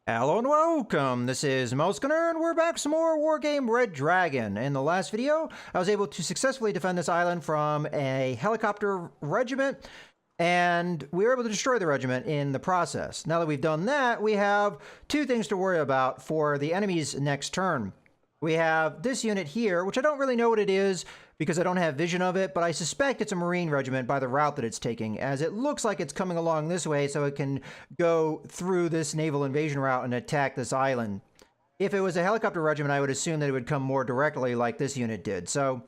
Hello and welcome, this is Moskinner, and we're back some more Wargame Red Dragon. In the last video, I was able to successfully defend this island from a helicopter regiment, and we were able to destroy the regiment in the process. Now that we've done that, we have two things to worry about for the enemy's next turn. We have this unit here, which I don't really know what it is because I don't have vision of it, but I suspect it's a Marine regiment by the route that it's taking, as it looks like it's coming along this way so it can go through this naval invasion route and attack this island. If it was a helicopter regiment, I would assume that it would come more directly like this unit did. So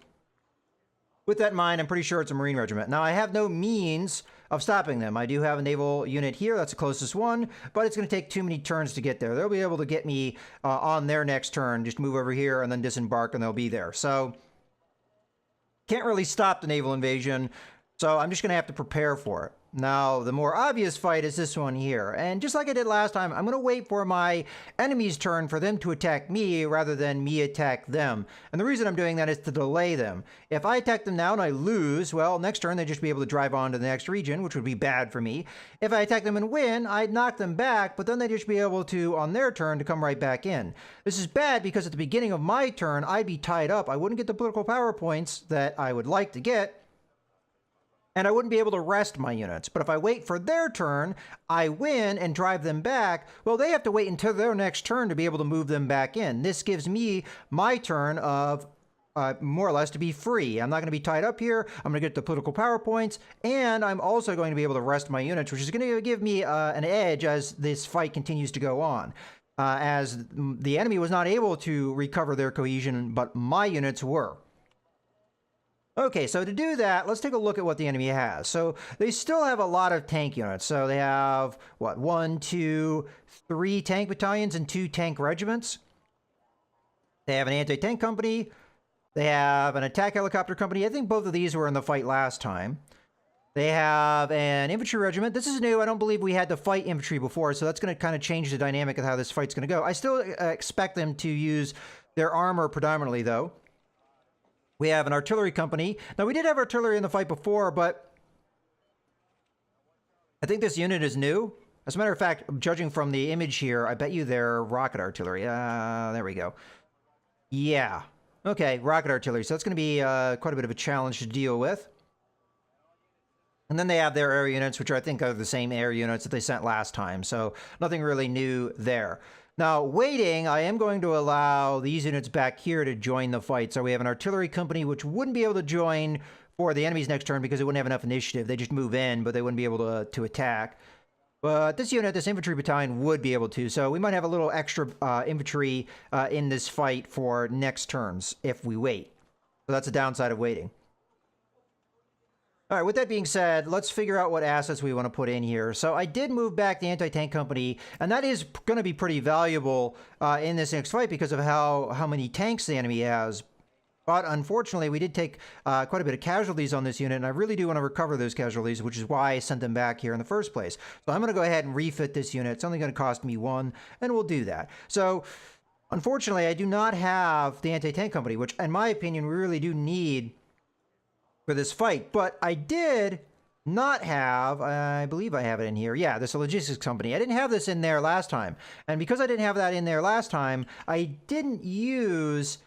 with that in mind, I'm pretty sure it's a Marine regiment. Now, I have no means of stopping them. I do have a naval unit here. That's the closest one, but it's going to take too many turns to get there. They'll be able to get me on their next turn. Just move over here and then disembark, and they'll be there. So can't really stop the naval invasion, so I'm just going to have to prepare for it. Now, the more obvious fight is this one here. And just like I did last time, I'm going to wait for my enemy's turn for them to attack me rather than me attack them. And the reason I'm doing that is to delay them. If I attack them now and I lose, well, next turn they'd just be able to drive on to the next region, which would be bad for me. If I attack them and win, I'd knock them back, but then they'd just be able to, on their turn, to come right back in. This is bad because at the beginning of my turn, I'd be tied up. I wouldn't get the political power points that I would like to get, and I wouldn't be able to rest my units. But if I wait for their turn, I win and drive them back, well, they have to wait until their next turn to be able to move them back in. This gives me my turn of more or less to be free. I'm not going to be tied up here. I'm going to get the political power points, and I'm also going to be able to rest my units, which is going to give me an edge as this fight continues to go on. As the enemy was not able to recover their cohesion, but my units were. Okay, so to do that, let's take a look at what the enemy has. So they still have a lot of tank units. So they have, what, 1, 2, 3 tank battalions and 2 tank regiments. They have an anti-tank company. They have an attack helicopter company. I think both of these were in the fight last time. They have an infantry regiment. This is new. I don't believe we had to fight infantry before, so that's going to kind of change the dynamic of how this fight's going to go. I still expect them to use their armor predominantly, though. We have an artillery company. Now, we did have artillery in the fight before, but I think this unit is new. As a matter of fact, judging from the image here, I bet you they're rocket artillery. There we go. Yeah. Okay, rocket artillery. So that's going to be quite a bit of a challenge to deal with. And then they have their air units, which I think are the same air units that they sent last time. So nothing really new there. Now, waiting, I am going to allow these units back here to join the fight. So we have an artillery company, which wouldn't be able to join for the enemy's next turn because it wouldn't have enough initiative. They just move in, but they wouldn't be able to attack. But this unit, this infantry battalion, would be able to. So we might have a little extra infantry in this fight for next turns if we wait. So that's the downside of waiting. All right, with that being said, let's figure out what assets we want to put in here. So I did move back the anti-tank company, and that is going to be pretty valuable in this next fight because of how many tanks the enemy has. But unfortunately, we did take quite a bit of casualties on this unit, and I really do want to recover those casualties, which is why I sent them back here in the first place. So I'm going to go ahead and refit this unit. It's only going to cost me 1, and we'll do that. So unfortunately, I do not have the anti-tank company, which in my opinion, we really do need for this fight. But I did not have, I believe I have it in here. Yeah, this is a logistics company. I didn't have this in there last time. And because I didn't have that in there last time, I didn't use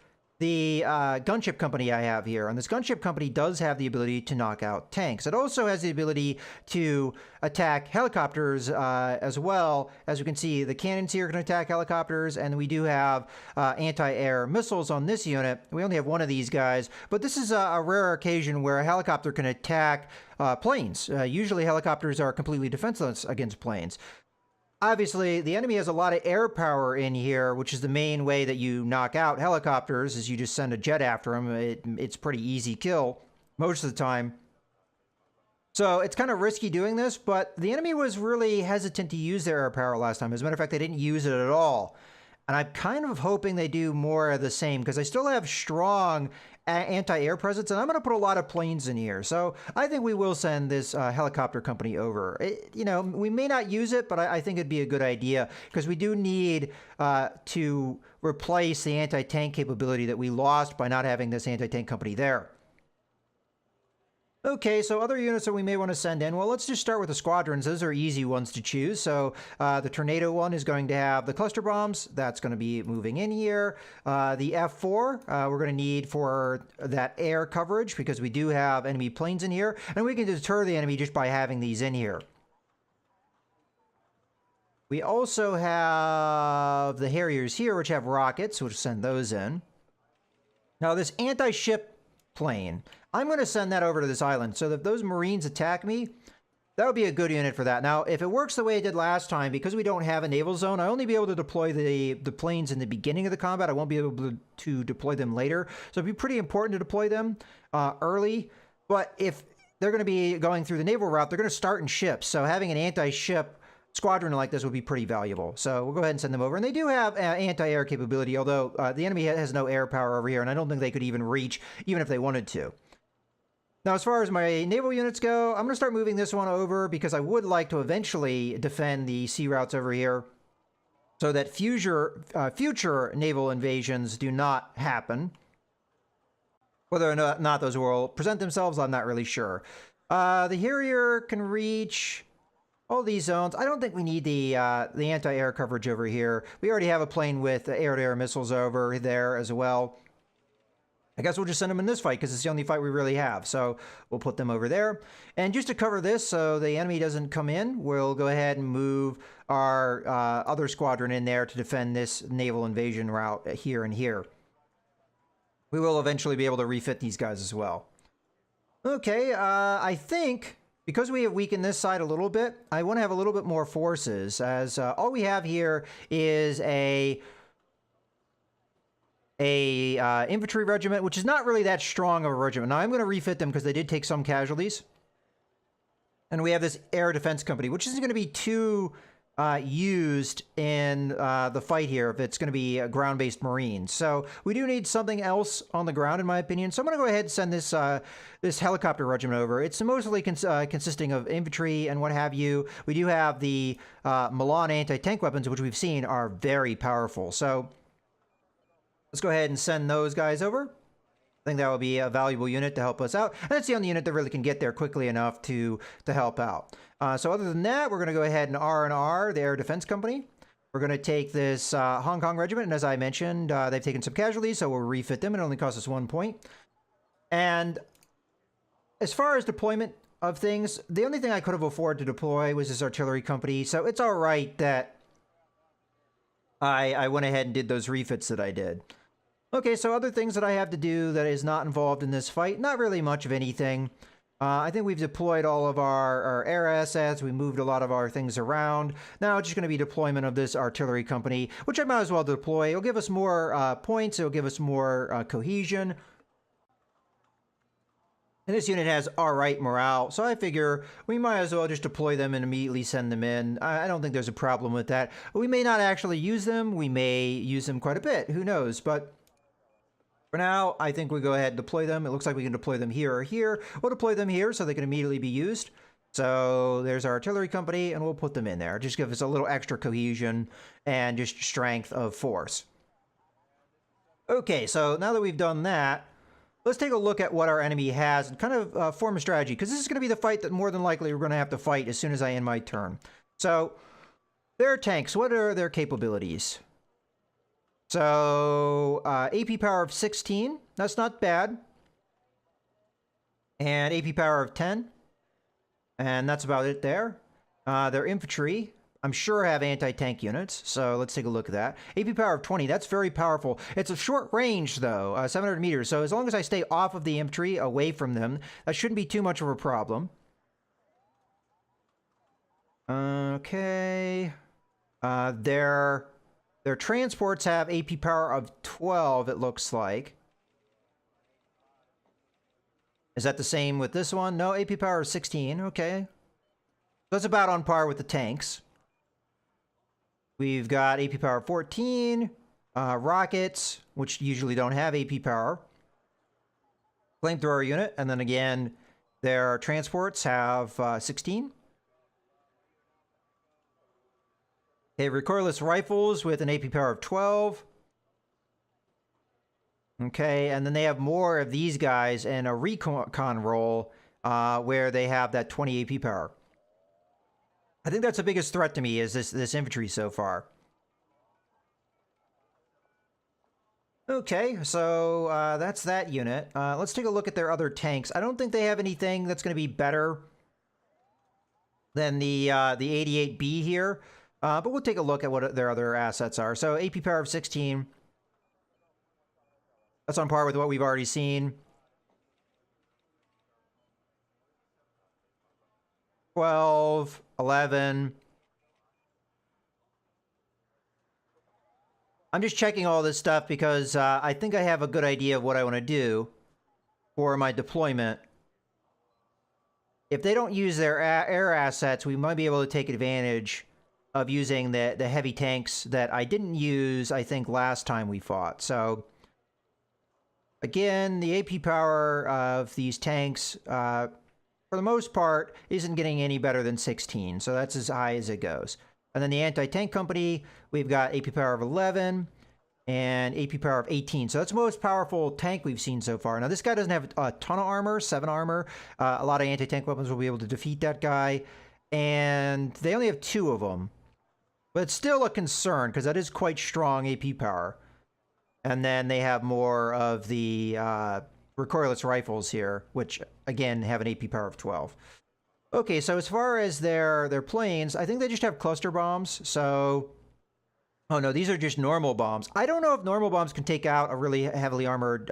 the gunship company I have here. And this gunship company does have the ability to knock out tanks. It also has the ability to attack helicopters as well. As you can see, the cannons here can attack helicopters, and we do have anti-air missiles on this unit. We only have one of these guys, but this is a rare occasion where a helicopter can attack planes. Usually helicopters are completely defenseless against planes. Obviously, the enemy has a lot of air power in here, which is the main way that you knock out helicopters, is you just send a jet after them. It's pretty easy kill most of the time. So it's kind of risky doing this, but the enemy was really hesitant to use their air power last time. As a matter of fact, they didn't use it at all. And I'm kind of hoping they do more of the same, because I still have strong anti-air presence, and I'm going to put a lot of planes in here. So I think we will send this helicopter company over. You know, we may not use it, but I think it'd be a good idea, because we do need to replace the anti-tank capability that we lost by not having this anti-tank company there. Okay, so other units that we may want to send in. Well, let's just start with the squadrons. Those are easy ones to choose. So the Tornado one is going to have the cluster bombs. That's going to be moving in here. The F4, we're going to need for that air coverage because we do have enemy planes in here. And we can deter the enemy just by having these in here. We also have the Harriers here, which have rockets. We'll send those in. Now, this anti-ship plane, I'm going to send that over to this island. So that if those Marines attack me, that would be a good unit for that. Now, if it works the way it did last time, because we don't have a naval zone, I'll only be able to deploy the planes in the beginning of the combat. I won't be able to deploy them later. So it'd be pretty important to deploy them early. But if they're going to be going through the naval route, they're going to start in ships. So having an anti-ship squadron like this would be pretty valuable. So we'll go ahead and send them over. And they do have anti-air capability, although the enemy has no air power over here, and I don't think they could even reach, even if they wanted to. Now, as far as my naval units go, I'm going to start moving this one over because I would like to eventually defend the sea routes over here so that future naval invasions do not happen. Whether or not those will present themselves, I'm not really sure. The Harrier can reach all these zones. I don't think we need the anti-air coverage over here. We already have a plane with air-to-air missiles over there as well. I guess we'll just send them in this fight because it's the only fight we really have. So we'll put them over there. And just to cover this so the enemy doesn't come in, we'll go ahead and move our other squadron in there to defend this naval invasion route here and here. We will eventually be able to refit these guys as well. Okay, I think because we have weakened this side a little bit, I want to have a little bit more forces, as all we have here is a infantry regiment, which is not really that strong of a regiment. Now, I'm going to refit them because they did take some casualties. And we have this air defense company, which isn't going to be too used in the fight here if it's going to be a ground-based Marines. So we do need something else on the ground, in my opinion. So I'm going to go ahead and send this this helicopter regiment over. It's mostly consisting of infantry and what have you. We do have the Milan anti-tank weapons, which we've seen are very powerful. So let's go ahead and send those guys over. I think that will be a valuable unit to help us out. And that's the only unit that really can get there quickly enough to help out. So other than that, we're going to go ahead and R&R, the Air Defense Company. We're going to take this Hong Kong regiment. And as I mentioned, they've taken some casualties, so we'll refit them. It only costs us 1 point. And as far as deployment of things, the only thing I could have afforded to deploy was this artillery company. So it's all right that I went ahead and did those refits that I did. Okay, so other things that I have to do that is not involved in this fight, not really much of anything. I think we've deployed all of our air assets. We moved a lot of our things around. Now it's just going to be deployment of this artillery company, which I might as well deploy. It'll give us more points. It'll give us more cohesion. And this unit has all right morale, so I figure we might as well just deploy them and immediately send them in. I don't think there's a problem with that. We may not actually use them. We may use them quite a bit. Who knows? But for now, I think we go ahead and deploy them. It looks like we can deploy them here or here. We'll deploy them here so they can immediately be used. So there's our artillery company, and we'll put them in there. Just give us a little extra cohesion and just strength of force. Okay, so now that we've done that, let's take a look at what our enemy has and kind of form a strategy, because this is going to be the fight that more than likely we're going to have to fight as soon as I end my turn. So their tanks, what are their capabilities? So, AP power of 16, that's not bad. And AP power of 10. And that's about it there. Their infantry, I'm sure have anti-tank units, so let's take a look at that. AP power of 20, that's very powerful. It's a short range, though, 700 meters. So as long as I stay off of the infantry, away from them, that shouldn't be too much of a problem. Okay. Their transports have AP power of 12, it looks like. Is that the same with this one? No, AP power of 16. Okay. That's about on par with the tanks. We've got AP power 14, rockets, which usually don't have AP power. Flamethrower unit, and then again, their transports have 16. Okay, recoilless rifles with an AP power of 12. Okay, and then they have more of these guys in a recon role where they have that 20 AP power. I think that's the biggest threat to me is this infantry so far. Okay, so that's that unit. Let's take a look at their other tanks. I don't think they have anything that's going to be better than the 88B here, but we'll take a look at what their other assets are. So AP power of 16. That's on par with what we've already seen. 12, 11. I'm just checking all this stuff because I think I have a good idea of what I want to do for my deployment. If they don't use their air assets, we might be able to take advantage of using the heavy tanks that I didn't use, I think, last time we fought. So, again, the AP power of these tanks, for the most part, isn't getting any better than 16. So that's as high as it goes. And then the anti-tank company, we've got AP power of 11 and AP power of 18. So that's the most powerful tank we've seen so far. Now, this guy doesn't have a ton of armor, 7 armor. A lot of anti-tank weapons will be able to defeat that guy. And they only have 2 of them. But it's still a concern because that is quite strong AP power. And then they have more of the recoilless rifles here, which, again, have an AP power of 12. Okay, so as far as their planes, I think they just have cluster bombs. So, oh no, these are just normal bombs. I don't know if normal bombs can take out a really heavily armored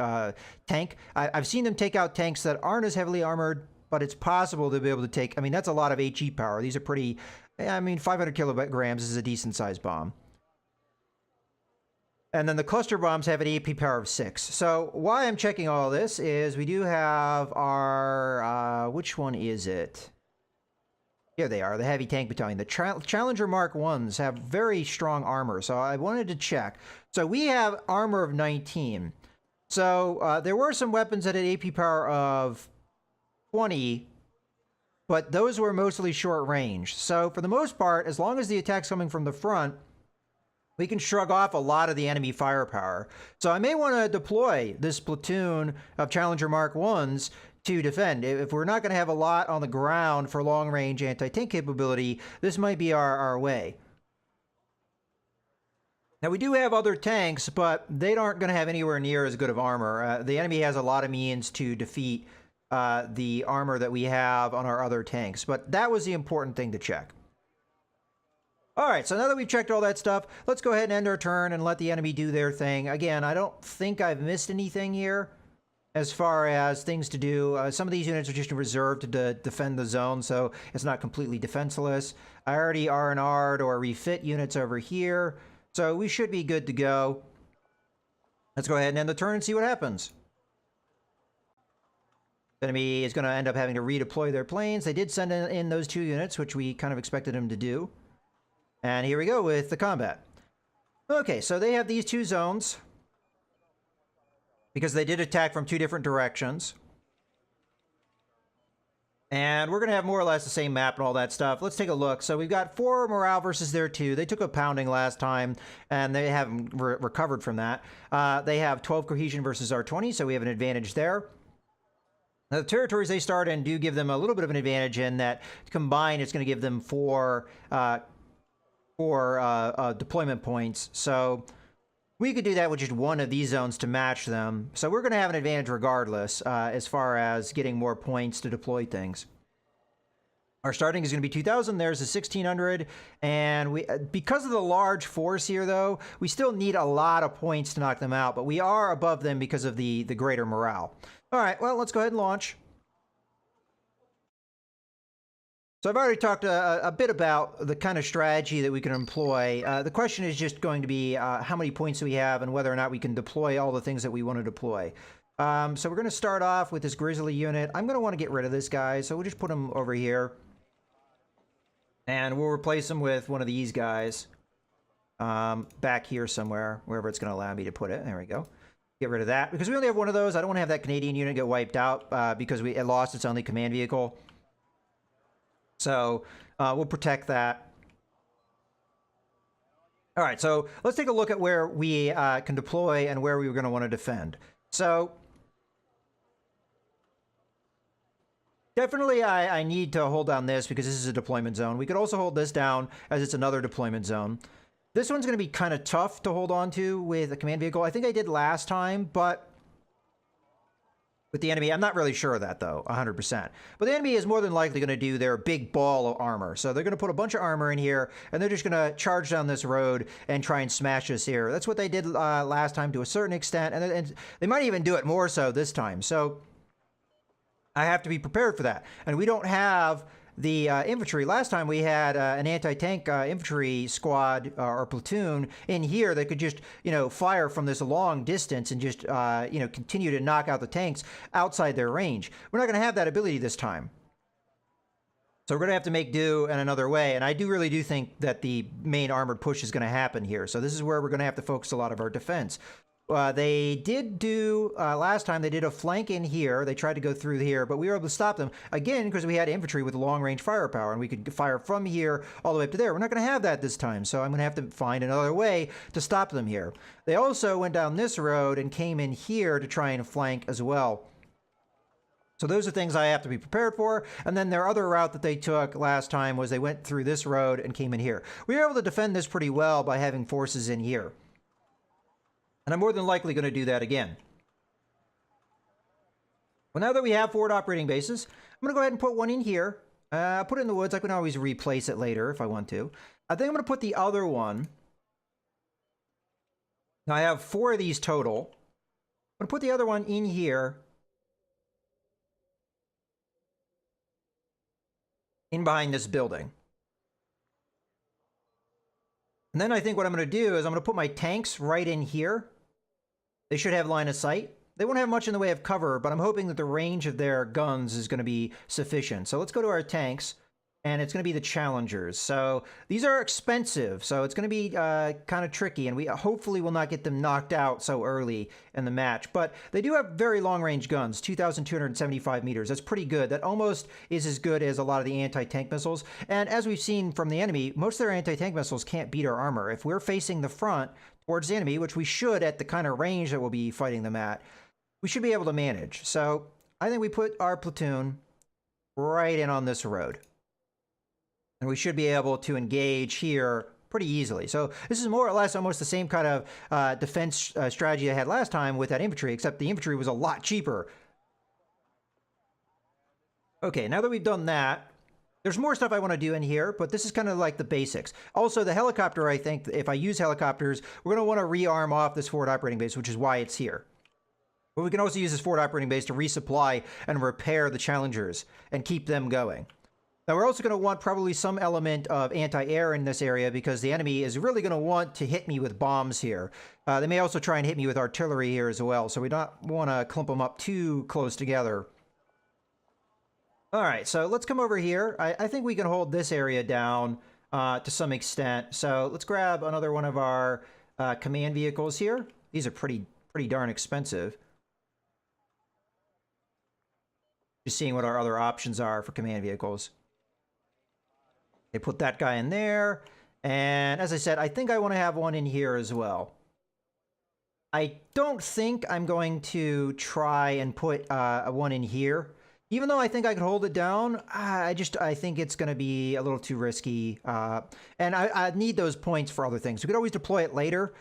tank. I've seen them take out tanks that aren't as heavily armored, but it's possible to be able to take, I mean, that's a lot of HE power. These are pretty, I mean, 500 kilograms is a decent sized bomb. And then the cluster bombs have an AP power of 6. So why I'm checking all this is we do have our, which one is it? Here they are, the heavy tank battalion. The Challenger Mark 1s have very strong armor, so I wanted to check. So we have armor of 19. So there were some weapons that had AP power of 20, but those were mostly short range. So for the most part, as long as the attack's coming from the front, we can shrug off a lot of the enemy firepower. So I may want to deploy this platoon of Challenger Mark 1s to defend. If we're not going to have a lot on the ground for long-range anti-tank capability, this might be our way. Now, we do have other tanks, but they aren't going to have anywhere near as good of armor. The enemy has a lot of means to defeat the armor that we have on our other tanks, but that was the important thing to check. All right, so now that we've checked all that stuff, let's go ahead and end our turn and let the enemy do their thing. Again, I don't think I've missed anything here as far as things to do. Some of these units are just reserved to defend the zone, so it's not completely defenseless. I already R&R'd or refit units over here, so we should be good to go. Let's go ahead and end the turn and see what happens. The enemy is going to end up having to redeploy their planes. They did send in those 2 units, which we kind of expected them to do. And here we go with the combat. Okay, so they have these 2 zones because they did attack from 2 different directions. And we're going to have more or less the same map and all that stuff. Let's take a look. So we've got 4 morale versus their 2. They took a pounding last time, and they haven't recovered from that. They have 12 cohesion versus our 20, so we have an advantage there. Now, the territories they start in do give them a little bit of an advantage in that combined it's going to give them 4 deployment points. So we could do that with just one of these zones to match them. So we're going to have an advantage regardless as far as getting more points to deploy things. Our starting is going to be 2,000. There's a 1,600. And because of the large force here, though, we still need a lot of points to knock them out. But we are above them because of the greater morale. All right, well, let's go ahead and launch. So I've already talked a bit about the kind of strategy that we can employ. The question is just going to be how many points do we have and whether or not we can deploy all the things that we want to deploy. So we're going to start off with this Grizzly unit. I'm going to want to get rid of this guy, so we'll just put him over here. And we'll replace him with one of these guys back here somewhere, wherever it's going to allow me to put it. There we go. Get rid of that. Because we only have one of those, I don't want to have that Canadian unit get wiped out because it lost its only command vehicle. So we'll protect that. All right, so let's take a look at where we can deploy and where we're going to want to defend. So Definitely, I need to hold down this because this is a deployment zone. We could also hold this down as it's another deployment zone. This one's going to be kind of tough to hold on to with a command vehicle. I think I did last time, but with the enemy, I'm not really sure of that, though, 100%. But the enemy is more than likely going to do their big ball of armor. So they're going to put a bunch of armor in here, and they're just going to charge down this road and try and smash us here. That's what they did last time to a certain extent, and they might even do it more so this time. So I have to be prepared for that. And we don't have the infantry. Last time we had an anti-tank infantry squad or platoon in here that could just, fire from this long distance and just, continue to knock out the tanks outside their range. We're not going to have that ability this time. So we're going to have to make do in another way. And I really do think that the main armored push is going to happen here. So this is where we're going to have to focus a lot of our defense. They did do, last time, they did a flank in here. They tried to go through here, but we were able to stop them, again, because we had infantry with long-range firepower, and we could fire from here all the way up to there. We're not going to have that this time, so I'm going to have to find another way to stop them here. They also went down this road and came in here to try and flank as well. So those are things I have to be prepared for. And then their other route that they took last time was they went through this road and came in here. We were able to defend this pretty well by having forces in here. And I'm more than likely going to do that again. Well, now that we have forward operating bases, I'm going to go ahead and put one in here. Put it in the woods. I can always replace it later if I want to. I think I'm going to put the other one. Now I have 4 of these total. I'm going to put the other one in here. In behind this building. And then I think what I'm going to do is I'm going to put my tanks right in here. They should have line of sight. They won't have much in the way of cover, but I'm hoping that the range of their guns is going to be sufficient. So let's go to our tanks, and it's going to be the Challengers. So these are expensive, so it's going to be kind of tricky, and we hopefully will not get them knocked out so early in the match. But they do have very long-range guns, 2,275 meters. That's pretty good. That almost is as good as a lot of the anti-tank missiles. And as we've seen from the enemy, most of their anti-tank missiles can't beat our armor. If we're facing the front towards the enemy, which we should at the kind of range that we'll be fighting them at, we should be able to manage. So I think we put our platoon right in on this road. And we should be able to engage here pretty easily. So this is more or less almost the same kind of defense strategy I had last time with that infantry, except the infantry was a lot cheaper. Okay, now that we've done that, there's more stuff I want to do in here, but this is kind of like the basics. Also, the helicopter, I think, if I use helicopters, we're going to want to rearm off this forward operating base, which is why it's here. But we can also use this forward operating base to resupply and repair the Challengers and keep them going. Now, we're also going to want probably some element of anti-air in this area because the enemy is really going to want to hit me with bombs here. They may also try and hit me with artillery here as well, so we don't want to clump them up too close together. All right, so let's come over here. I think we can hold this area down to some extent. So let's grab another one of our command vehicles here. These are pretty darn expensive. Just seeing what our other options are for command vehicles. They put that guy in there. And as I said, I think I want to have one in here as well. I don't think I'm going to try and put one in here. Even though I think I could hold it down, I think it's going to be a little too risky. And I need those points for other things. We could always deploy it later.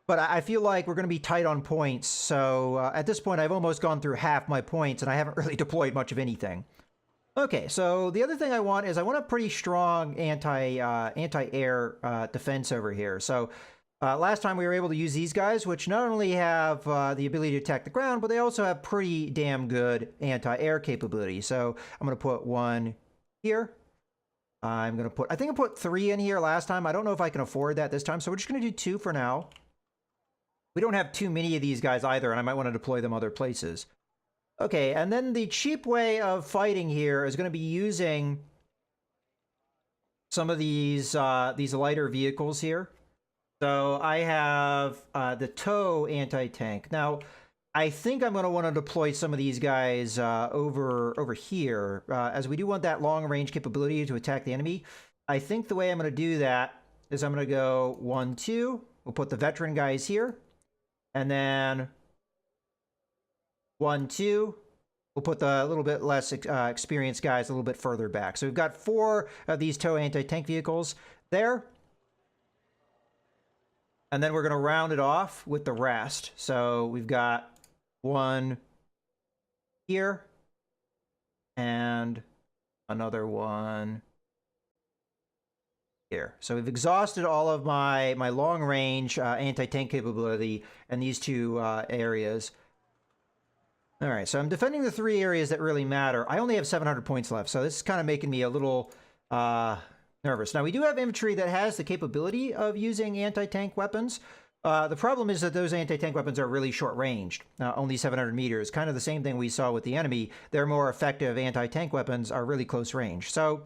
But I feel like we're going to be tight on points. So at this point, I've almost gone through half my points, and I haven't really deployed much of anything. Okay, so the other thing I want is I want a pretty strong anti-air defense over here. So last time we were able to use these guys, which not only have the ability to attack the ground, but they also have pretty damn good anti-air capability. So I'm going to put one here. I think I put 3 in here last time. I don't know if I can afford that this time, so we're just going to do 2 for now. We don't have too many of these guys either, and I might want to deploy them other places. Okay, and then the cheap way of fighting here is going to be using some of these lighter vehicles here. So I have the tow anti-tank. Now, I think I'm going to want to deploy some of these guys over here, as we do want that long-range capability to attack the enemy. I think the way I'm going to do that is I'm going to go 1, 2. We'll put the veteran guys here. And then 1, 2, We'll put the little bit less experienced guys a little bit further back. So we've got 4 of these tow anti-tank vehicles there. And then we're going to round it off with the rest. So we've got 1 here and another 1 here. So we've exhausted all of my long-range anti-tank capability in these 2 areas. All right, so I'm defending the 3 areas that really matter. I only have 700 points left, so this is kind of making me a little nervous. Now, we do have infantry that has the capability of using anti-tank weapons. The problem is that those anti-tank weapons are really short-ranged, only 700 meters. Kind of the same thing we saw with the enemy. Their more effective anti-tank weapons are really close range. So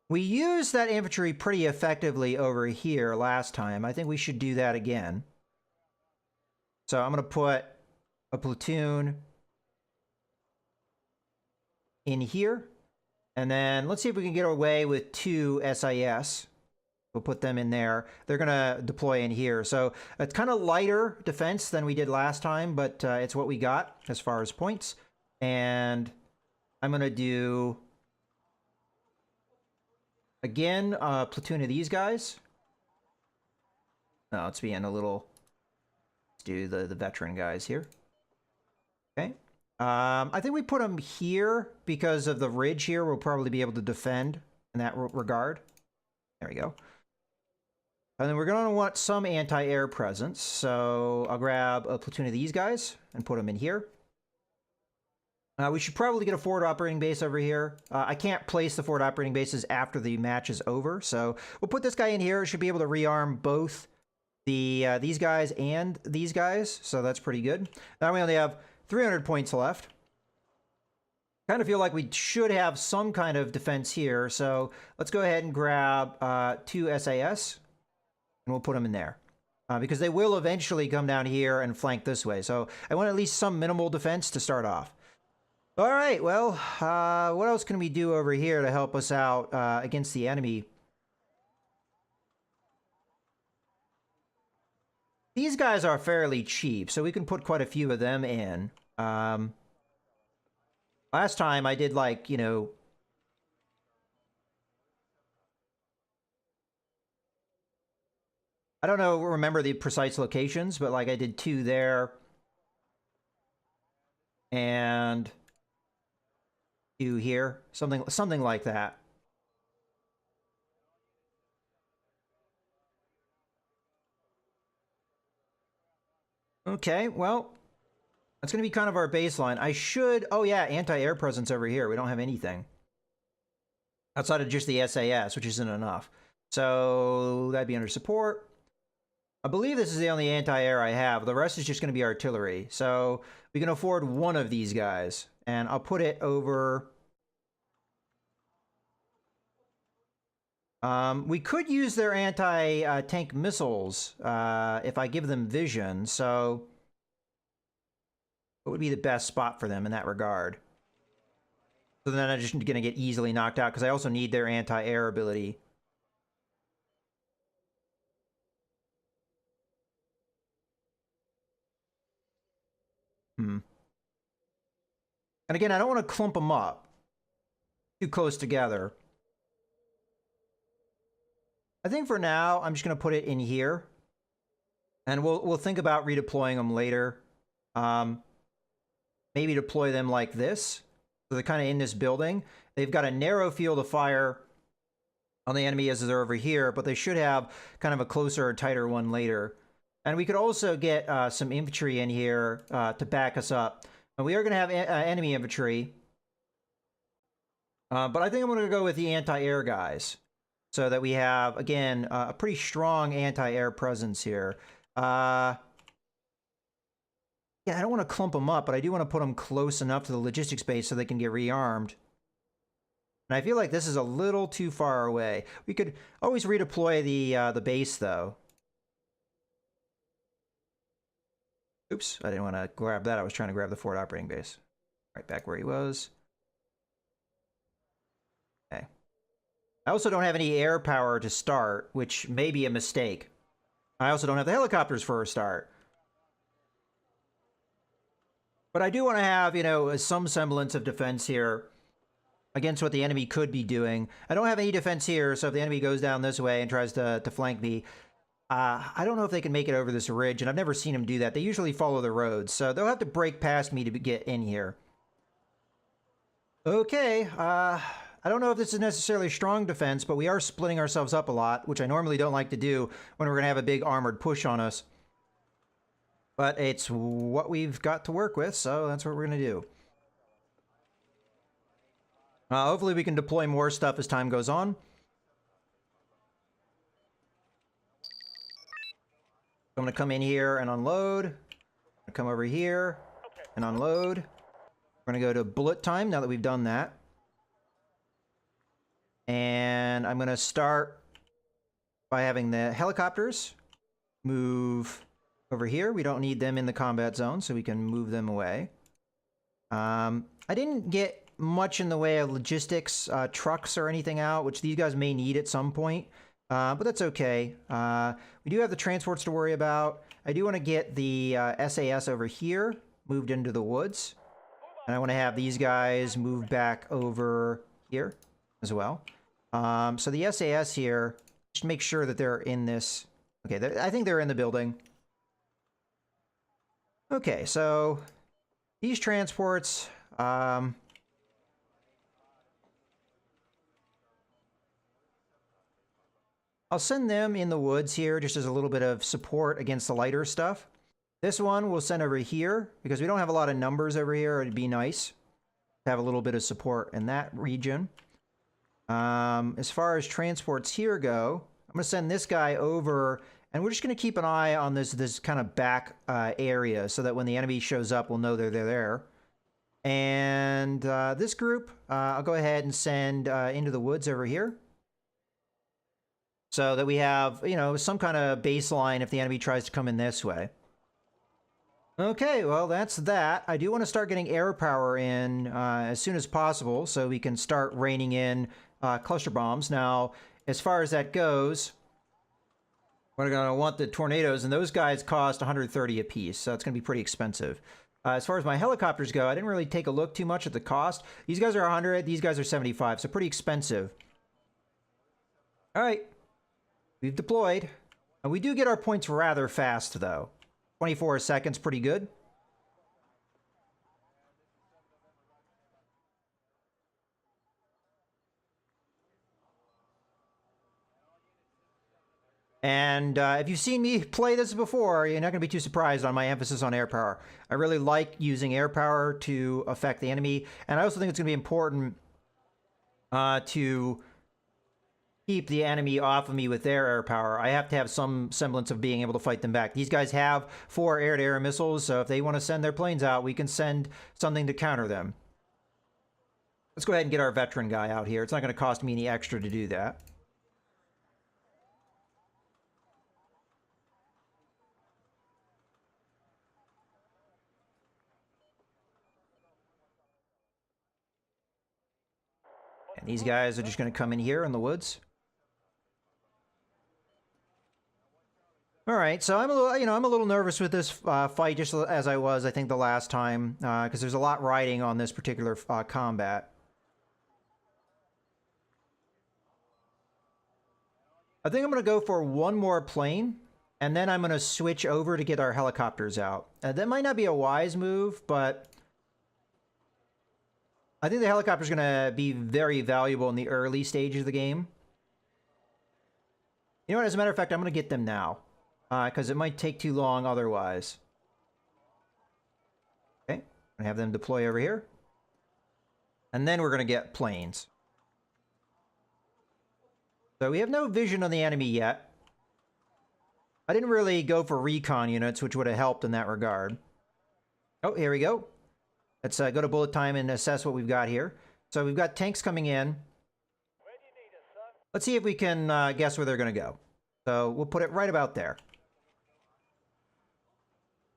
we used that infantry pretty effectively over here last time. I think we should do that again. So I'm going to put a platoon in here. And then let's see if we can get away with 2 SIS. We'll put them in there. They're going to deploy in here. So it's kind of lighter defense than we did last time, but it's what we got as far as points. And I'm going to do, again, a platoon of these guys. No, it's being a little... do the veteran guys here. Okay. I think we put them here because of the ridge here. We'll probably be able to defend in that regard. There we go. And then we're going to want some anti-air presence. So I'll grab a platoon of these guys and put them in here. We should probably get a forward operating base over here. I can't place the forward operating bases after the match is over. So we'll put this guy in here. It should be able to rearm both these guys and these guys, so that's pretty good. Now we only have 300 points left. Kind of feel like we should have some kind of defense here, so let's go ahead and grab 2 SAS, and we'll put them in there. Because they will eventually come down here and flank this way, so I want at least some minimal defense to start off. All right, well, what else can we do over here to help us out against the enemy? These guys are fairly cheap, so we can put quite a few of them in. Last time I did like, you know... I don't know, remember the precise locations, but like I did 2 there. And 2 here. Something like that. Okay, well, that's going to be kind of our baseline. I should... oh, yeah, anti-air presence over here. We don't have anything. Outside of just the SAS, which isn't enough. So that'd be under support. I believe this is the only anti-air I have. The rest is just going to be artillery. So we can afford 1 of these guys. And I'll put it over... we could use their anti-tank missiles if I give them vision, so what would be the best spot for them in that regard? So then I'm just going to get easily knocked out because I also need their anti-air ability. And again, I don't want to clump them up too close together. I think for now, I'm just going to put it in here. And we'll think about redeploying them later. Maybe deploy them like this. So they're kind of in this building. They've got a narrow field of fire on the enemy as they're over here, but they should have kind of a closer or tighter one later. And we could also get some infantry in here to back us up. And we are going to have enemy infantry. But I think I'm going to go with the anti-air guys. So that we have, again, a pretty strong anti-air presence here. Yeah, I don't want to clump them up, but I do want to put them close enough to the logistics base so they can get rearmed. And I feel like this is a little too far away. We could always redeploy the base, though. Oops, I didn't want to grab that. I was trying to grab the forward operating base. Right back where he was. Okay. I also don't have any air power to start, which may be a mistake. I also don't have the helicopters for a start. But I do want to have, you know, some semblance of defense here against what the enemy could be doing. I don't have any defense here, so if the enemy goes down this way and tries to flank me, I don't know if they can make it over this ridge, and I've never seen them do that. They usually follow the roads, so they'll have to break past me to get in here. Okay, I don't know if this is necessarily strong defense, but we are splitting ourselves up a lot, which I normally don't like to do when we're going to have a big armored push on us. But it's what we've got to work with, so that's what we're going to do. Hopefully we can deploy more stuff as time goes on. I'm going to come in here and unload. Come over here and unload. We're going to go to bullet time now that we've done that. And I'm going to start by having the helicopters move over here. We don't need them in the combat zone, so we can move them away. I didn't get much in the way of logistics, trucks or anything out, which these guys may need at some point. But that's okay. We do have the transports to worry about. I do want to get the SAS over here moved into the woods. And I want to have these guys move back over here as well. So the SAS here, just make sure that they're in this. Okay, I think they're in the building. Okay, so these transports... I'll send them in the woods here just as a little bit of support against the lighter stuff. This one we'll send over here because we don't have a lot of numbers over here. It'd be nice to have a little bit of support in that region. As far as transports here go, I'm going to send this guy over, and we're just going to keep an eye on this kind of back area so that when the enemy shows up, we'll know they're there. And this group, I'll go ahead and send into the woods over here. So that we have, you know, some kind of baseline if the enemy tries to come in this way. Okay, well, that's that. I do want to start getting air power in as soon as possible so we can start raining in cluster bombs. Now, as far as that goes, we're going to want the tornadoes, and those guys cost 130 apiece, so it's going to be pretty expensive. As far as my helicopters go, I didn't really take a look too much at the cost. These guys are 100, these guys are 75, so pretty expensive. All right. We've deployed. And we do get our points rather fast, though. 24 seconds, pretty good. And if you've seen me play this before, you're not going to be too surprised on my emphasis on air power. I really like using air power to affect the enemy. And I also think it's going to be important to keep the enemy off of me with their air power. I have to have some semblance of being able to fight them back. These guys have 4 air-to-air missiles, so if they want to send their planes out, we can send something to counter them. Let's go ahead and get our veteran guy out here. It's not going to cost me any extra to do that. And these guys are just going to come in here in the woods. All right, so I'm a little, I'm a little nervous with this fight, just as I was, I think, the last time, because there's a lot riding on this particular combat. I think I'm going to go for one more plane, and then I'm going to switch over to get our helicopters out. That might not be a wise move, but I think the helicopter's going to be very valuable in the early stages of the game. You know what? As a matter of fact, I'm going to get them now. Because it might take too long otherwise. Okay, I'm going to have them deploy over here. And then we're going to get planes. So we have no vision on the enemy yet. I didn't really go for recon units, which would have helped in that regard. Oh, here we go. Let's go to bullet time and assess what we've got here. So we've got tanks coming in. Let's see if we can guess where they're going to go. So we'll put it right about there.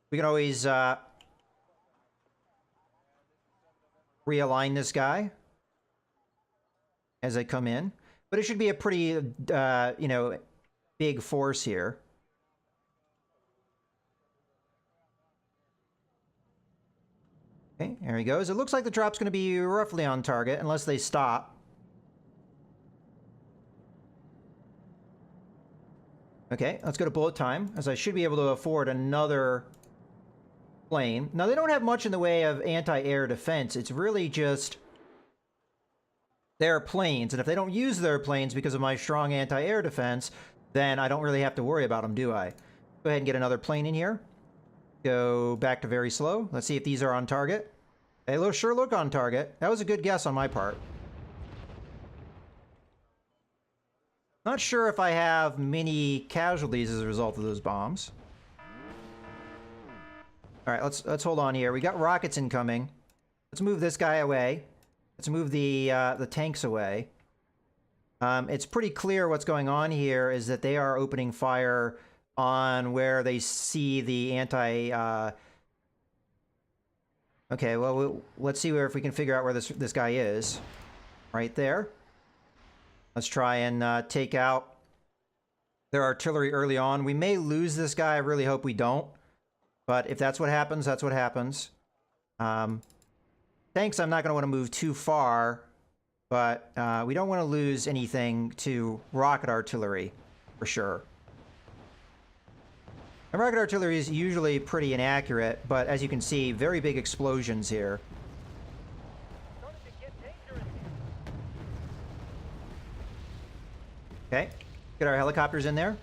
We can always realign this guy as I come in. But it should be a pretty, big force here. Okay, there he goes. It looks like the drop's going to be roughly on target, unless they stop. Okay, let's go to bullet time, as I should be able to afford another plane. Now, they don't have much in the way of anti-air defense. It's really just their planes, and if they don't use their planes because of my strong anti-air defense, then I don't really have to worry about them, do I? Go ahead and get another plane in here. Go back to very slow. Let's see if these are on target. They sure look on target. That was a good guess on my part. Not sure if I have many casualties as a result of those bombs. All right, let's hold on here. We got rockets incoming. Let's move this guy away. Let's move the tanks away. It's pretty clear what's going on here is that they are opening fire on where they see the anti... Okay, well, let's see if we can figure out where this guy is. Right there. Let's try and take out their artillery early on. We may lose this guy. I really hope we don't. But if that's what happens, that's what happens. Tanks, I'm not going to want to move too far. But we don't want to lose anything to rocket artillery, for sure. And rocket artillery is usually pretty inaccurate, but as you can see, very big explosions here. Okay, get our helicopters in there.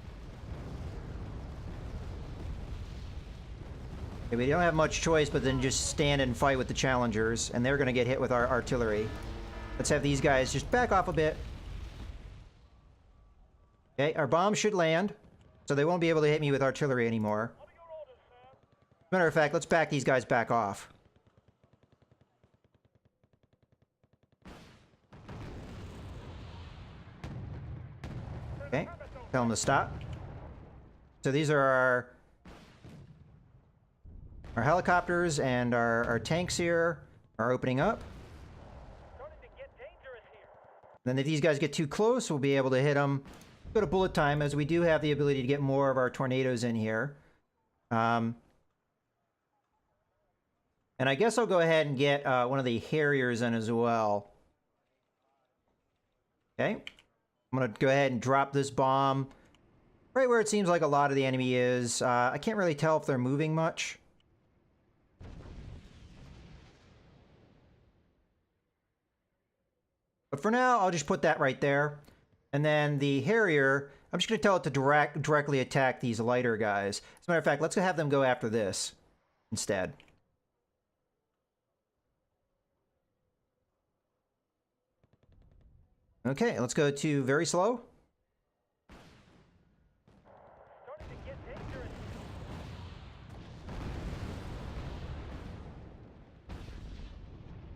Okay, we don't have much choice but then just stand and fight with the challengers, and they're going to get hit with our artillery. Let's have these guys just back off a bit. Okay, our bombs should land, so they won't be able to hit me with artillery anymore. As a matter of fact, let's back these guys back off. Okay, tell them to stop. So these are our helicopters, and our tanks here are opening up. Then if these guys get too close, we'll be able to hit them. Go to bullet time, as we do have the ability to get more of our tornadoes in here. And I guess I'll go ahead and get one of the Harriers in as well. Okay. I'm going to go ahead and drop this bomb right where it seems like a lot of the enemy is. I can't really tell if they're moving much. But for now, I'll just put that right there. And then the Harrier, I'm just going to tell it to directly attack these lighter guys. As a matter of fact, let's have them go after this instead. Okay, let's go to very slow.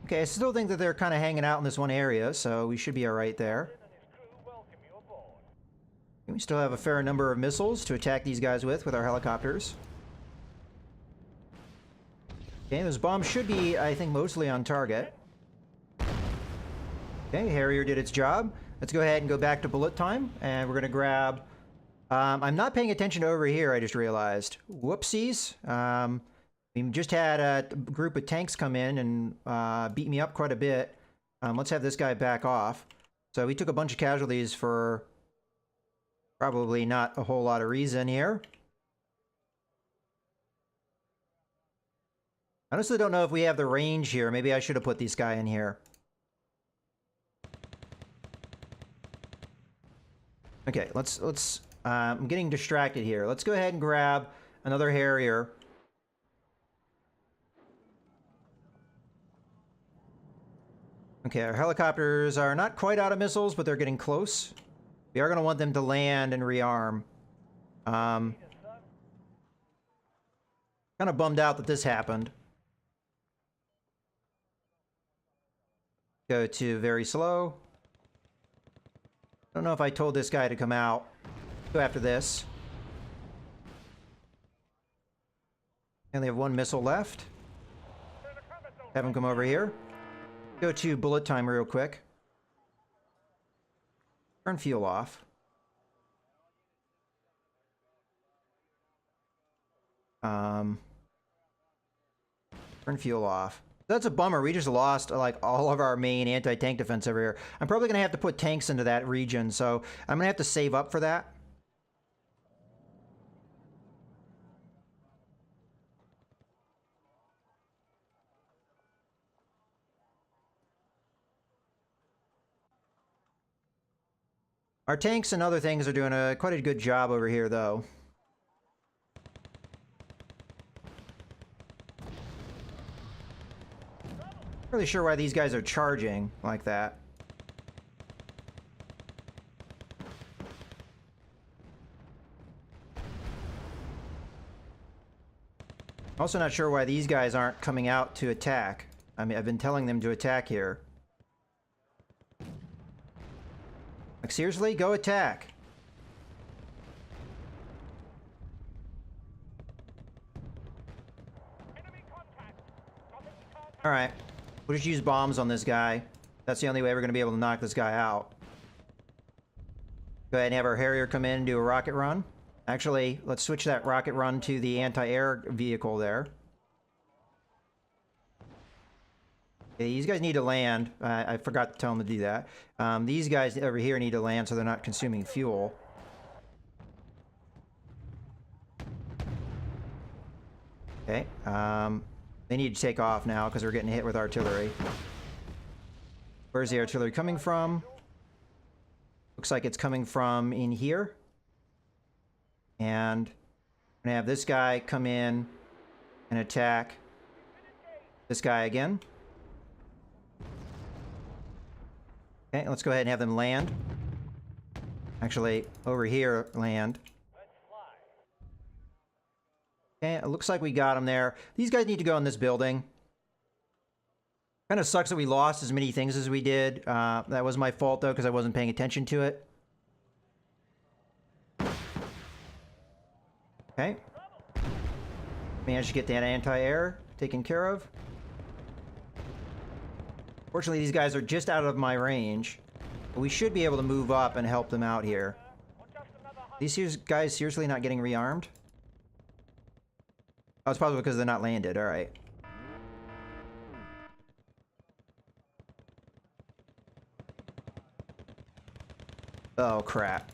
Okay, I still think that they're kind of hanging out in this one area, so we should be alright there. We still have a fair number of missiles to attack these guys with our helicopters. Okay, those bombs should be, I think, mostly on target. Okay, Harrier did its job. Let's go ahead and go back to bullet time, and we're going to grab... I'm not paying attention to over here, I just realized. Whoopsies. We just had a group of tanks come in and beat me up quite a bit. Let's have this guy back off. So we took a bunch of casualties for probably not a whole lot of reason here. I honestly don't know if we have the range here. Maybe I should have put this guy in here. Okay, let's I'm getting distracted here. Let's go ahead and grab another Harrier. Okay, our helicopters are not quite out of missiles, but they're getting close. We are going to want them to land and rearm. Kind of bummed out that this happened. Go to very slow. Don't know if I told this guy to come out. Go after this. I only have one missile left. Have him come over here. Go to bullet time real quick. Turn fuel off. Turn fuel off. That's a bummer. We just lost like all of our main anti-tank defense over here. I'm probably gonna have to put tanks into that region, so I'm gonna have to save up for that. Our tanks and other things are doing quite a good job over here, though. Not really sure why these guys are charging like that. Also not sure why these guys aren't coming out to attack. I mean, I've been telling them to attack here. Like, seriously? Go attack. Alright. We'll just use bombs on this guy. That's the only way we're going to be able to knock this guy out. Go ahead and have our Harrier come in and do a rocket run. Actually, let's switch that rocket run to the anti-air vehicle there. Okay, these guys need to land. I forgot to tell them to do that. These guys over here need to land so they're not consuming fuel. Okay. They need to take off now because we're getting hit with artillery. Where's the artillery coming from? Looks like it's coming from in here. And I'm gonna have this guy come in and attack this guy again. Okay, let's go ahead and have them land. Actually, over here, land. Okay, it looks like we got them there. These guys need to go in this building. Kind of sucks that we lost as many things as we did. That was my fault, though, because I wasn't paying attention to it. Okay. Managed to get that anti-air taken care of. Fortunately, these guys are just out of my range. But we should be able to move up and help them out here. These guys seriously not getting rearmed? Oh, it's probably because they're not landed. Alright. Oh, crap.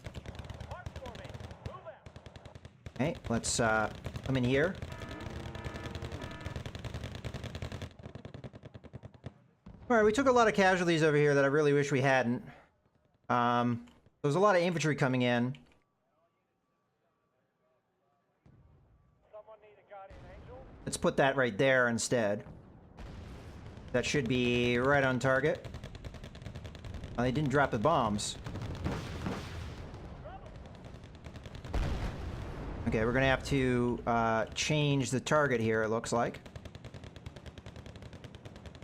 Okay, let's come in here. Alright, we took a lot of casualties over here that I really wish we hadn't. There's a lot of infantry coming in. Let's put that right there instead. That should be right on target. Oh, they didn't drop the bombs. Okay, we're gonna have to change the target here, it looks like.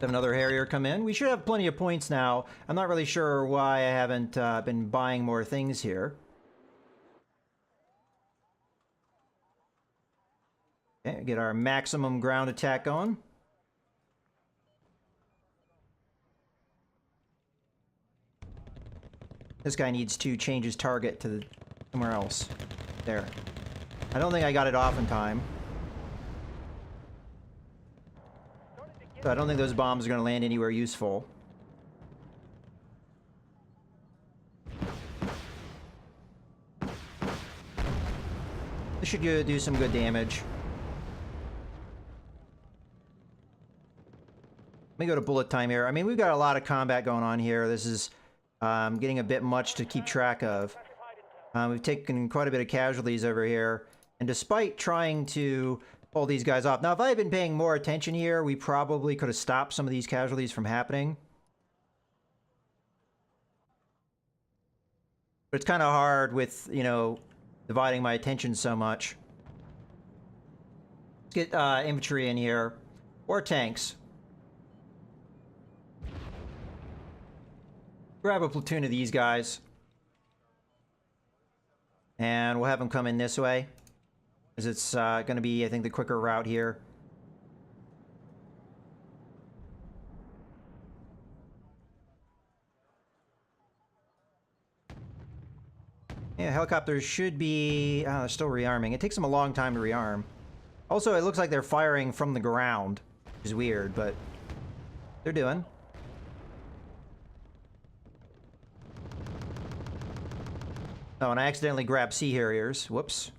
Have another Harrier come in. We should have plenty of points now. I'm not really sure why I haven't been buying more things here. Okay, get our maximum ground attack going. This guy needs to change his target to somewhere else. There. I don't think I got it off in time. So I don't think those bombs are going to land anywhere useful. This should do some good damage. Let me go to bullet time here. I mean, we've got a lot of combat going on here. This is getting a bit much to keep track of. We've taken quite a bit of casualties over here. And despite trying to pull these guys off... Now, if I had been paying more attention here, we probably could have stopped some of these casualties from happening. But it's kind of hard with, you know, dividing my attention so much. Let's get infantry in here. Or tanks. Grab a platoon of these guys. And we'll have them come in this way. Because it's going to be, I think, the quicker route here. Yeah, helicopters should be... they're still rearming. It takes them a long time to rearm. Also, it looks like they're firing from the ground. Which is weird, but... they're doing. Oh, and I accidentally grabbed Sea Harriers. Whoops.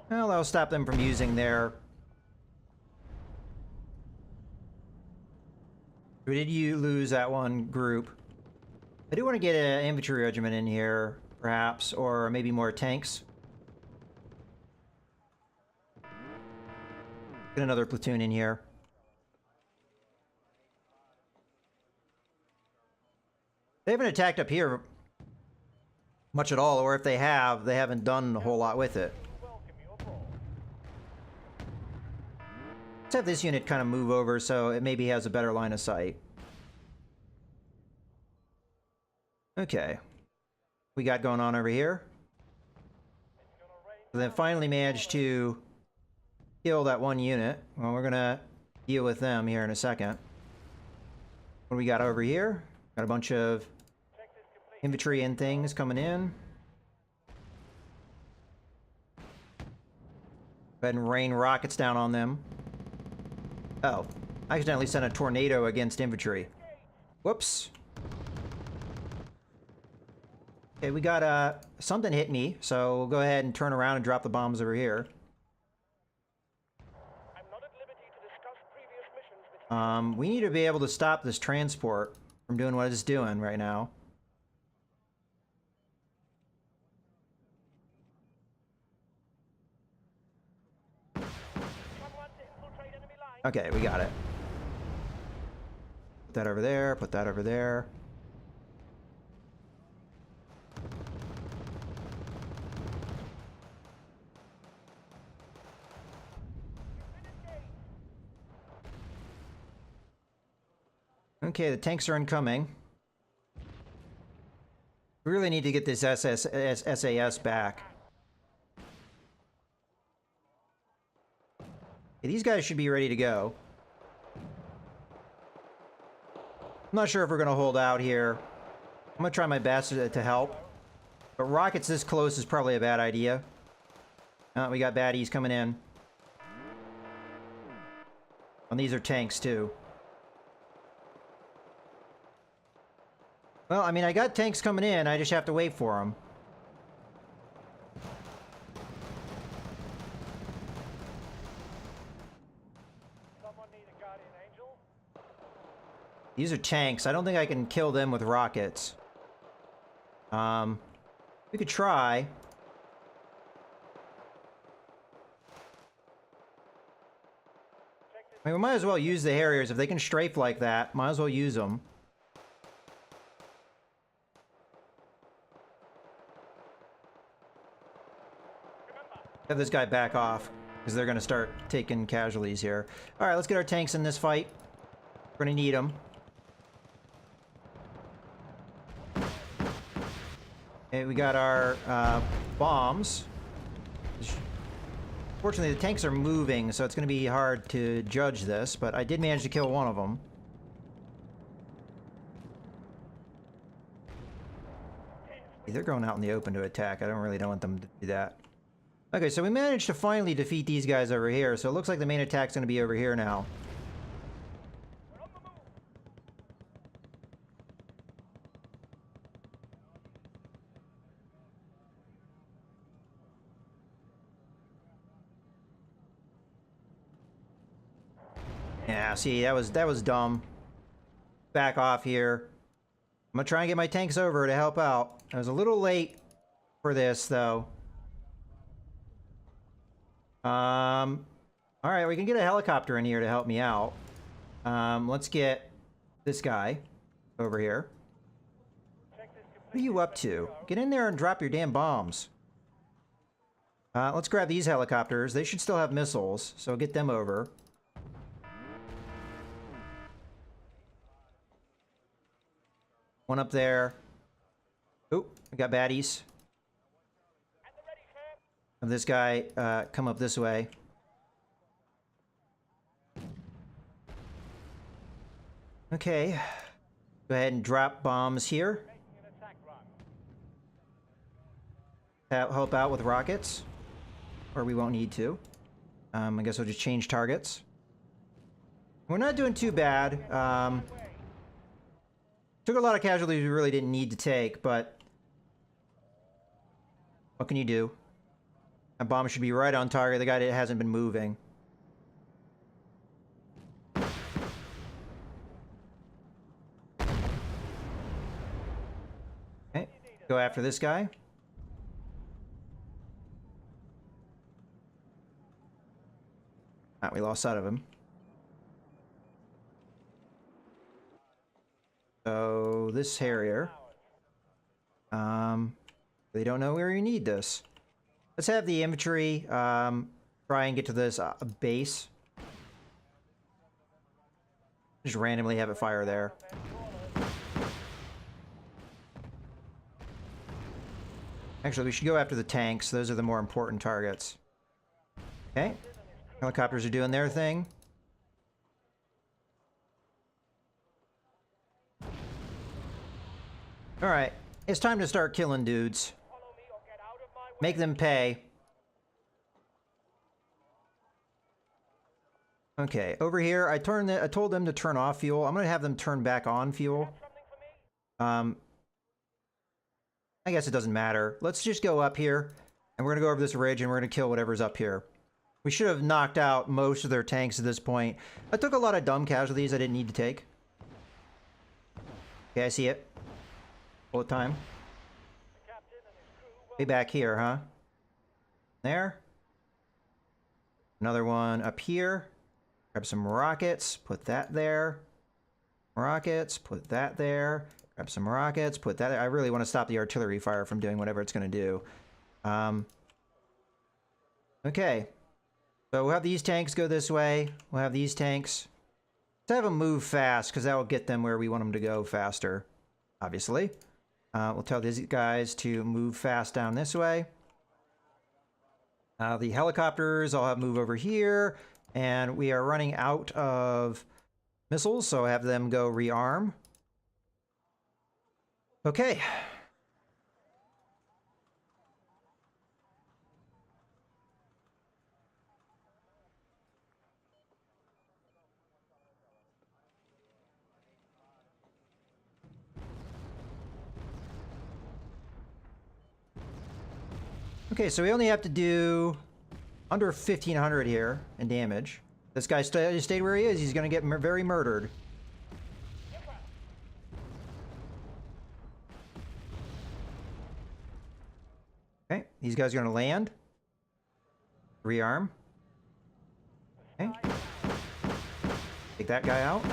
Well, that'll stop them from using their... We did you lose that one group. I do want to get an infantry regiment in here, perhaps, or maybe more tanks. Get another platoon in here. They haven't attacked up here much at all, or if they have, they haven't done a whole lot with it. Let's have this unit kind of move over so it maybe has a better line of sight. Okay. We got going on over here. And then finally managed to kill that one unit. Well, we're gonna deal with them here in a second. What do we got over here? Got a bunch of infantry and things coming in. Go ahead and rain rockets down on them. Oh, I accidentally sent a tornado against infantry. Whoops. Okay, we got something hit me, so we'll go ahead and turn around and drop the bombs over here. I'm not at liberty to discuss previous missions with you. We need to be able to stop this transport from doing what it's doing right now. Someone to infiltrate enemy lines. Okay, we got it. Put that over there, put that over there. Okay, the tanks are incoming. We really need to get this SAS back. Okay, these guys should be ready to go. I'm not sure if we're going to hold out here. I'm going to try my best to help. But rockets this close is probably a bad idea. We got baddies coming in. And these are tanks too. Well, I mean, I got tanks coming in. I just have to wait for them. Someone need a guardian angel? These are tanks. I don't think I can kill them with rockets. We could try. I mean, we might as well use the Harriers. If they can strafe like that, might as well use them. Have this guy back off, because they're going to start taking casualties here. Alright, let's get our tanks in this fight. We're going to need them. Okay, we got our bombs. Fortunately, the tanks are moving, so it's going to be hard to judge this, but I did manage to kill one of them. They're going out in the open to attack. I don't really want them to do that. Okay, so we managed to finally defeat these guys over here, so it looks like the main attack's going to be over here now. Yeah, see, that was dumb. Back off here. I'm gonna try and get my tanks over to help out. I was a little late for this, though. Alright, we can get a helicopter in here to help me out. Let's get this guy over here. What are you up to? Get in there and drop your damn bombs. Let's grab these helicopters. They should still have missiles, so get them over. One up there. Oh, we got baddies. Have this guy come up this way. Okay. Go ahead and drop bombs here. Help out with rockets. Or we won't need to. I guess we'll just change targets. We're not doing too bad. Took a lot of casualties we really didn't need to take, but what can you do? That bomb should be right on target. The guy that hasn't been moving. Okay, go after this guy. Ah, we lost sight of him. So this Harrier. They don't know where you need this. Let's have the infantry try and get to this base. Just randomly have it fire there. Actually, we should go after the tanks. Those are the more important targets. Okay. Helicopters are doing their thing. Alright. It's time to start killing dudes. Make them pay. Okay, over here, I told them to turn off fuel. I'm gonna have them turn back on fuel. I guess it doesn't matter. Let's just go up here, and we're gonna go over this ridge, and we're gonna kill whatever's up here. We should have knocked out most of their tanks at this point. I took a lot of dumb casualties I didn't need to take. Okay, I see it. Bullet time. Way back here, huh? There. Another one up here. Grab some rockets, put that there. Rockets, put that there. Grab some rockets, put that there. I really want to stop the artillery fire from doing whatever it's going to do. Okay. So we'll have these tanks go this way. We'll have these tanks. Let's have them move fast, because that will get them where we want them to go faster, obviously. We'll tell these guys to move fast down this way. The helicopters, I'll have move over here. And we are running out of missiles, so I have them go rearm. Okay. Okay, so we only have to do under 1,500 here in damage. This guy stayed where he is. He's going to get very murdered. Okay, these guys are going to land. Rearm. Okay. Take that guy out.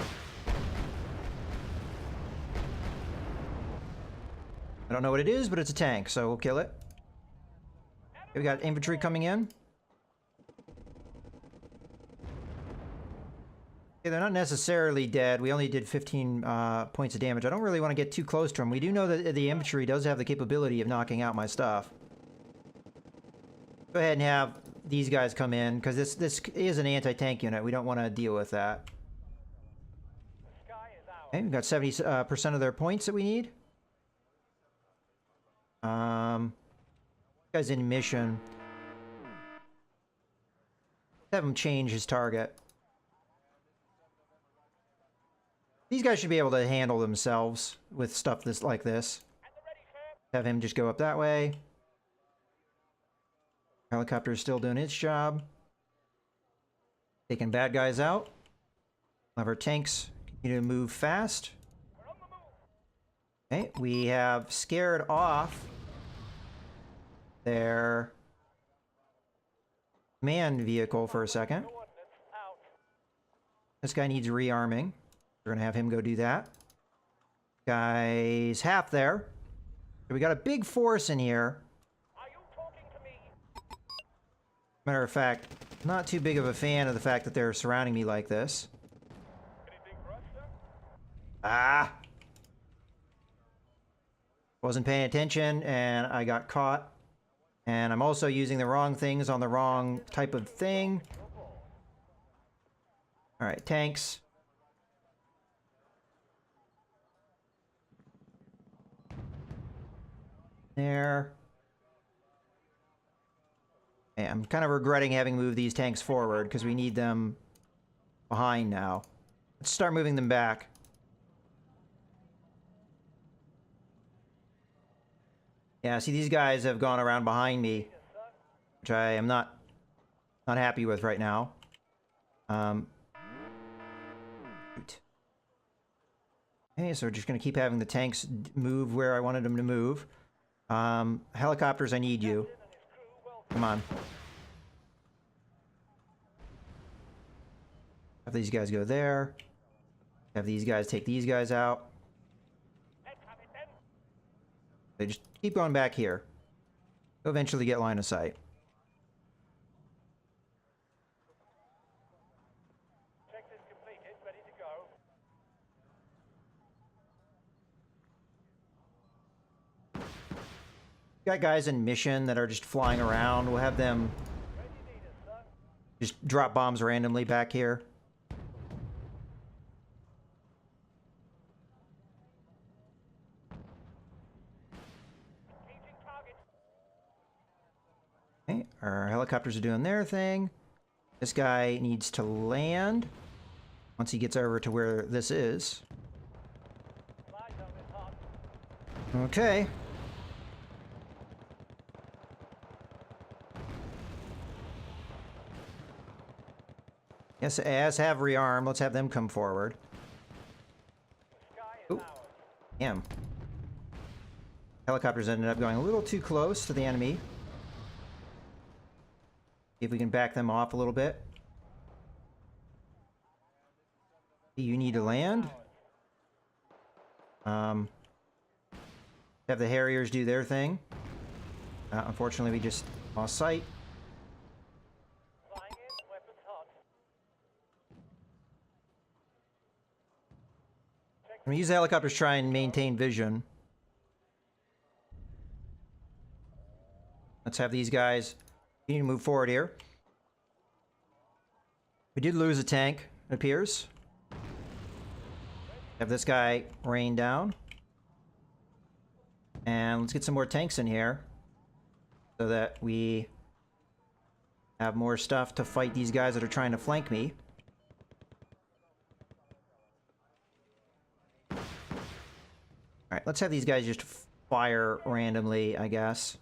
I don't know what it is, but it's a tank, so we'll kill it. Okay, we got infantry coming in. Okay, they're not necessarily dead. We only did 15 points of damage. I don't really want to get too close to them. We do know that the infantry does have the capability of knocking out my stuff. Go ahead and have these guys come in, because this is an anti-tank unit. We don't want to deal with that. Okay, we've got 70% of their points that we need. Guy's in mission. Have him change his target. These guys should be able to handle themselves with stuff like this. Have him just go up that way. Helicopter is still doing its job. Taking bad guys out. Have our tanks continue to move fast. Okay, we have scared off their command vehicle for a second. This guy needs rearming. We're gonna have him go do that. Guy's half there. So we got a big force in here. Matter of fact, not too big of a fan of the fact that they're surrounding me like this. Ah! Wasn't paying attention and I got caught. And I'm also using the wrong things on the wrong type of thing. Alright, tanks. There. Okay, I'm kind of regretting having moved these tanks forward because we need them behind now. Let's start moving them back. Yeah, see, these guys have gone around behind me, which I am not happy with right now. Shoot. Okay, so we're just going to keep having the tanks move where I wanted them to move. Helicopters, I need you. Come on. Have these guys go there. Have these guys take these guys out. They just keep going back here. They'll eventually get line of sight. Checklist completed. Ready to go. Got guys in mission that are just flying around. We'll have them Where do you need us, sir? just drop bombs randomly back here. Engaging target. Okay, our helicopters are doing their thing. This guy needs to land once he gets over to where this is. Fly zone is hot. Okay. Yes, as have rearm. Let's have them come forward. The sky is Ooh. ours. Damn. Helicopters ended up going a little too close to the enemy. See if we can back them off a little bit. You need to land. Have the Harriers do their thing. Unfortunately, we just lost sight. Flying in. Weapons hot. I'm gonna use the helicopters to try and maintain vision. Let's have these guys. You need to move forward here. We did lose a tank, it appears. Have this guy rain down. And let's get some more tanks in here so that we have more stuff to fight these guys that are trying to flank me. Alright, let's have these guys just fire randomly, I guess.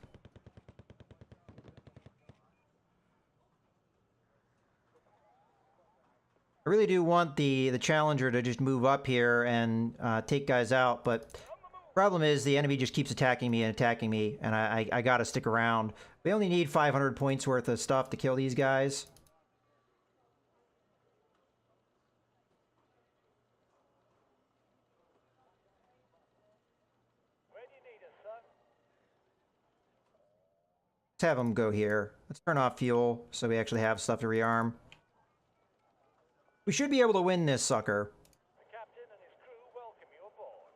I really do want the Challenger to just move up here and take guys out, but problem is the enemy just keeps attacking me, and I gotta stick around. We only need 500 points worth of stuff to kill these guys. Where do you need us, sir? Let's have them go here. Let's turn off fuel so we actually have stuff to rearm. We should be able to win this sucker. The captain and his crew welcome you aboard.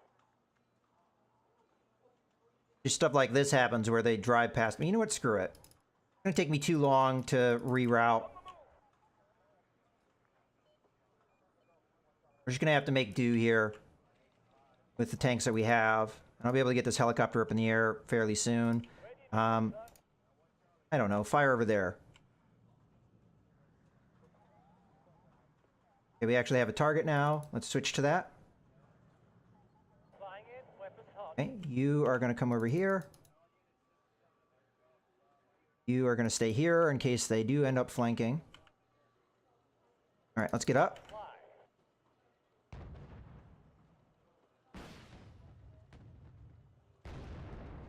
Just stuff like this happens where they drive past me. You know what? Screw it. It's gonna take me too long to reroute. We're just gonna have to make do here with the tanks that we have. And I'll be able to get this helicopter up in the air fairly soon. I don't know. Fire over there. Okay, we actually have a target now. Let's switch to that. Flying in. Weapons hot. Okay, you are going to come over here. You are going to stay here in case they do end up flanking. All right, let's get up. Fly.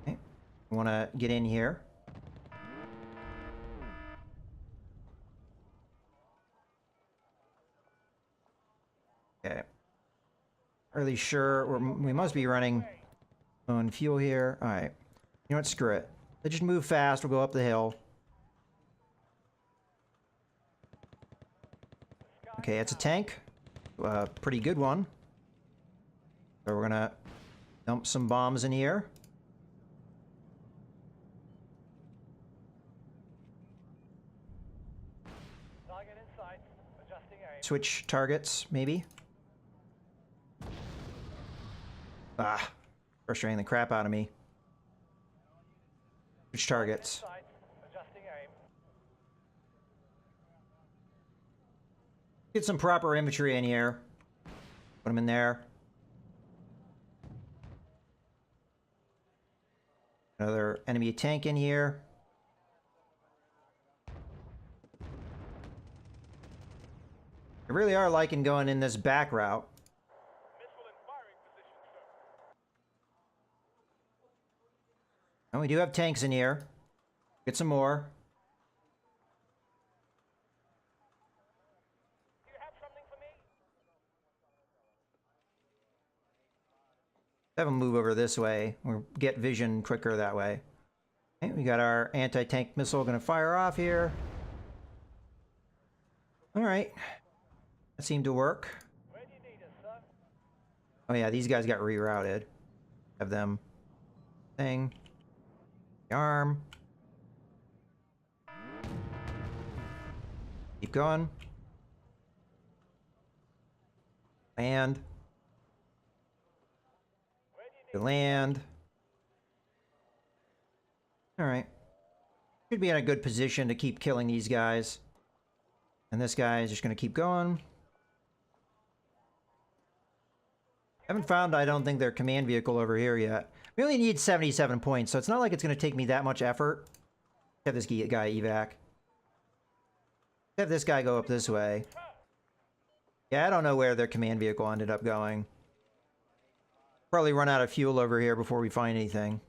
Okay, I want to get in here. Okay. Really sure we must be running on fuel here. All right. You know what? Screw it. Let's just move fast. We'll go up the hill. Okay, it's a tank. Pretty good one. So we're gonna dump some bombs in here. Target in sight. Adjusting aim. Switch targets, maybe. Ah, frustrating the crap out of me. Switch targets. Sight. Adjusting aim. Get some proper infantry in here. Put them in there. Another enemy tank in here. I really are liking going in this back route. And we do have tanks in here. Get some more. Do you have something for me? Have them move over this way, or get vision quicker that way. Okay, we got our anti-tank missile going to fire off here. All right. That seemed to work. Where do you need us, sir? Oh yeah, these guys got rerouted. Have them thing. The arm. Keep going. Land. Land. Alright. Should be in a good position to keep killing these guys. And this guy is just going to keep going. Haven't found, I don't think, their command vehicle over here yet. We only need 77 points, so it's not like it's going to take me that much effort. Have this guy evac. Have this guy go up this way. Yeah, I don't know where their command vehicle ended up going. Probably run out of fuel over here before we find anything.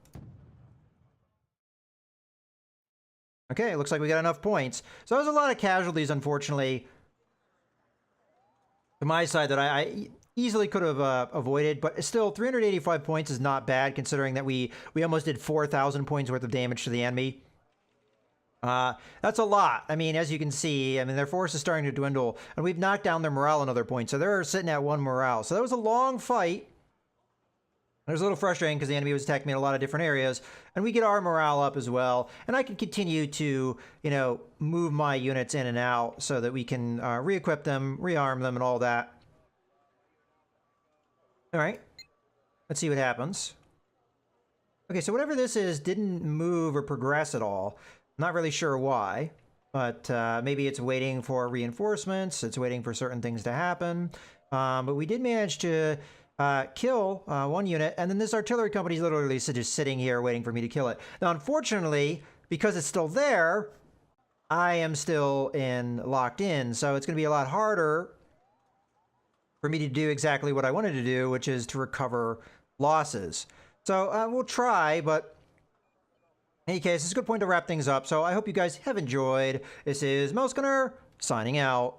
Okay, looks like we got enough points. So there's a lot of casualties, unfortunately, to my side that I easily could have avoided, but still 385 points is not bad considering that we almost did 4,000 points worth of damage to the enemy. That's a lot. I mean, as you can see, I mean, their force is starting to dwindle, and we've knocked down their morale another point, so they're sitting at 1 morale. So that was a long fight. It was a little frustrating because the enemy was attacking me in a lot of different areas, and we get our morale up as well, and I can continue to, you know, move my units in and out so that we can re-equip them, rearm them, and all that. All right, let's see what happens. Okay, so whatever this is didn't move or progress at all. I'm not really sure why, but maybe it's waiting for reinforcements. It's waiting for certain things to happen. But we did manage to kill one unit, and then this artillery company is literally just sitting here waiting for me to kill it. Now, unfortunately, because it's still there, I am still locked in, so it's going to be a lot harder for me to do exactly what I wanted to do, which is to recover losses. So we'll try, but in any case, it's a good point to wrap things up. So I hope you guys have enjoyed. This is Mouse Gunner signing out.